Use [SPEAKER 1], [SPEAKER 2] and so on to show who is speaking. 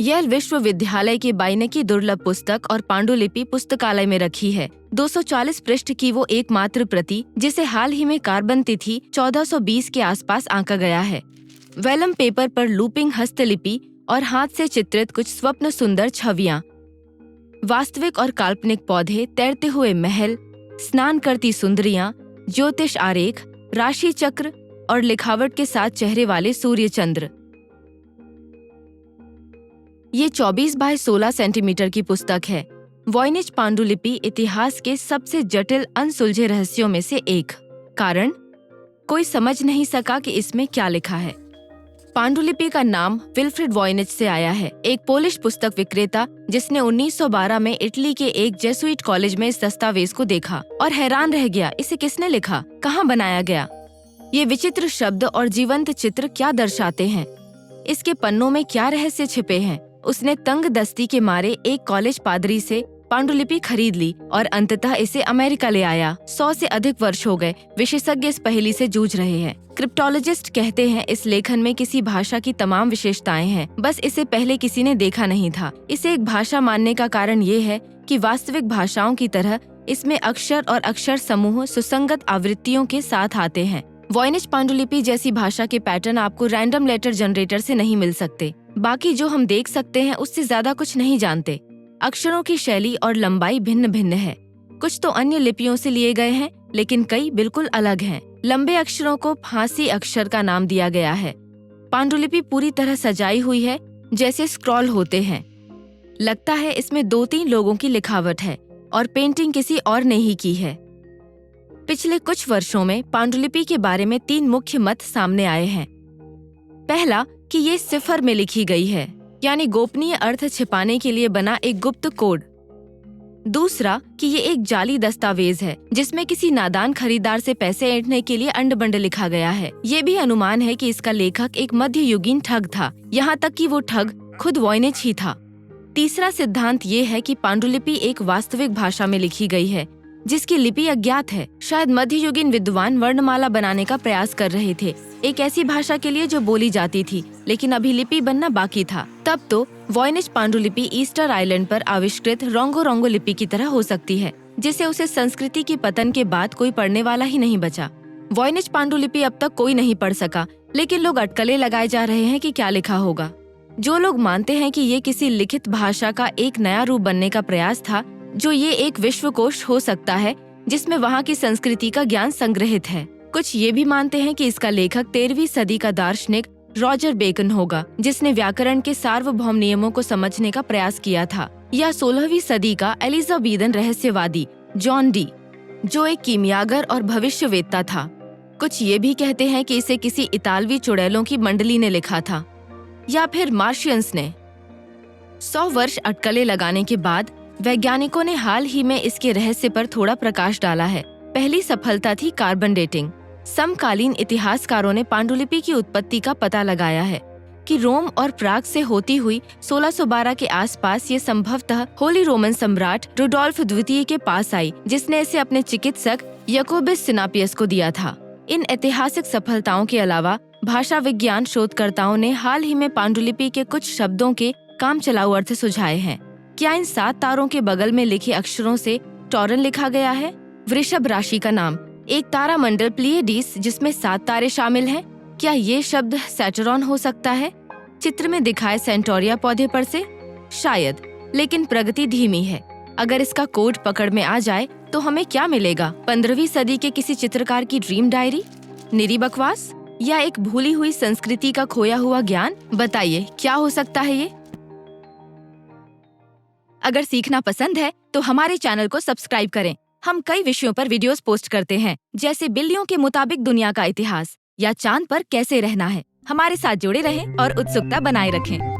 [SPEAKER 1] L विश्वविद्यालय की बाइनकी दुर्लभ पुस्तक और पांडुलिपि पुस्तकालय में रखी है। 240 पृष्ठ की वो एकमात्र प्रति, जिसे हाल ही में कार्बन तिथि 1420 के आसपास आंका गया है। वेलम पेपर पर लूपिंग हस्तलिपि और हाथ से चित्रित कुछ स्वप्न सुंदर छवियां, वास्तविक और काल्पनिक पौधे, तैरते हुए महल, स्नान करती सुंदरियां, ज्योतिष आरेख, राशि चक्र और लिखावट के साथ चेहरे वाले सूर्य चंद्र। ये 24 बाय 16 सेंटीमीटर की पुस्तक है। वॉयनिच पांडुलिपि इतिहास के सबसे जटिल अनसुलझे रहस्यों में से एक। कारण, कोई समझ नहीं सका कि इसमें क्या लिखा है। पांडुलिपि का नाम विल्फ्रेड वॉयनिच से आया है, एक पोलिश पुस्तक विक्रेता जिसने 1912 में इटली के एक जेसुइट कॉलेज में इस दस्तावेज को देखा और हैरान रह गया। इसे किसने लिखा, कहाँ बनाया गया, ये विचित्र शब्द और जीवंत चित्र क्या दर्शाते हैं, इसके पन्नों में क्या रहस्य छिपे हैं। उसने तंग दस्ती के मारे एक कॉलेज पादरी से पांडुलिपि खरीद ली और अंततः इसे अमेरिका ले आया। 100 से अधिक वर्ष हो गए विशेषज्ञ इस पहेली से जूझ रहे हैं। क्रिप्टोलॉजिस्ट कहते हैं इस लेखन में किसी भाषा की तमाम विशेषताएं हैं, बस इसे पहले किसी ने देखा नहीं था। इसे एक भाषा मानने का कारण ये है कि वास्तविक भाषाओं की तरह इसमें अक्षर और अक्षर समूह सुसंगत आवृत्तियों के साथ आते हैं। वॉयनिच पांडुलिपि जैसी भाषा के पैटर्न आपको रैंडम लेटर जनरेटर से नहीं मिल सकते। बाकी जो हम देख सकते हैं उससे ज्यादा कुछ नहीं जानते। अक्षरों की शैली और लंबाई भिन्न भिन्न है। कुछ तो अन्य लिपियों से लिए गए हैं, लेकिन कई बिल्कुल अलग हैं। लंबे अक्षरों को फांसी अक्षर का नाम दिया गया है। पांडुलिपि पूरी तरह सजाई हुई है जैसे स्क्रॉल होते हैं। लगता है इसमें 2-3 लोगों की लिखावट है और पेंटिंग किसी और ने ही की है। पिछले कुछ वर्षों में पांडुलिपि के बारे में 3 मुख्य मत सामने आए हैं। पहला कि ये सिफर में लिखी गई है, यानी गोपनीय अर्थ छिपाने के लिए बना एक गुप्त कोड। दूसरा कि ये एक जाली दस्तावेज है जिसमें किसी नादान खरीदार से पैसे ऐंठने के लिए अंड-बंड लिखा गया है। ये भी अनुमान है कि इसका लेखक एक मध्ययुगीन ठग था, यहाँ तक कि वो ठग खुद वॉयनिच ही था। तीसरा सिद्धांत ये है कि पांडुलिपि एक वास्तविक भाषा में लिखी गई है जिसकी लिपि अज्ञात है। शायद मध्ययुगीन विद्वान वर्णमाला बनाने का प्रयास कर रहे थे, एक ऐसी भाषा के लिए जो बोली जाती थी लेकिन अभी लिपि बनना बाकी था। तब तो वॉयनिच पांडुलिपि ईस्टर आइलैंड पर आविष्कृत रोंगो रोंगो लिपि की तरह हो सकती है, जिसे उसे संस्कृति की पतन के बाद कोई पढ़ने वाला ही नहीं बचा। वॉयनिच पांडुलिपि अब तक कोई नहीं पढ़ सका, लेकिन लोग अटकलें लगाए जा रहे हैं कि क्या लिखा होगा। जो लोग मानते हैं कि ये किसी लिखित भाषा का एक नया रूप बनने का प्रयास था, जो ये एक विश्वकोश हो सकता है जिसमें वहाँ की संस्कृति का ज्ञान संग्रहित है। कुछ ये भी मानते हैं कि इसका लेखक 13वीं सदी का दार्शनिक रॉजर बेकन होगा, जिसने व्याकरण के सार्वभौम नियमों को समझने का प्रयास किया था, या 16वीं सदी का एलिजाबेथन रहस्यवादी जॉन डी, जो एक कीमियागर और भविष्यवेत्ता था। कुछ ये भी कहते हैं कि इसे किसी इतालवी चुड़ैलों की मंडली ने लिखा था, या फिर मार्शियंस ने। 100 वर्ष अटकलें लगाने के बाद वैज्ञानिकों ने हाल ही में इसके रहस्य पर थोड़ा प्रकाश डाला है। पहली सफलता थी कार्बन डेटिंग। समकालीन इतिहासकारों ने पांडुलिपि की उत्पत्ति का पता लगाया है कि रोम और प्राग से होती हुई 1612 के आसपास ये संभवतः होली रोमन सम्राट रुडोल्फ द्वितीय के पास आई, जिसने इसे अपने चिकित्सक याकोबस सिनापियस को दिया था। इन ऐतिहासिक सफलताओं के अलावा भाषा विज्ञान शोधकर्ताओं ने हाल ही में पांडुलिपि के कुछ शब्दों के काम चलाऊ अर्थ सुझाए हैं। क्या इन 7 तारों के बगल में लिखे अक्षरों से टॉरन लिखा गया है? वृषभ राशि का नाम, एक तारा मंडल प्लिएडिस जिसमें 7 तारे शामिल हैं। क्या ये शब्द सैटरन हो सकता है? चित्र में दिखाए सेंटोरिया पौधे पर से? शायद, लेकिन प्रगति धीमी है। अगर इसका कोड पकड़ में आ जाए तो हमें क्या मिलेगा? 15वीं सदी के किसी चित्रकार की ड्रीम डायरी, निरी बकवास, या एक भूली हुई संस्कृति का खोया हुआ ज्ञान? बताइए, क्या हो सकता है ये? अगर सीखना पसंद है तो हमारे चैनल को सब्सक्राइब करें। हम कई विषयों पर वीडियोस पोस्ट करते हैं, जैसे बिल्लियों के मुताबिक दुनिया का इतिहास या चांद पर कैसे रहना है। हमारे साथ जुड़े रहें और उत्सुकता बनाए रखें।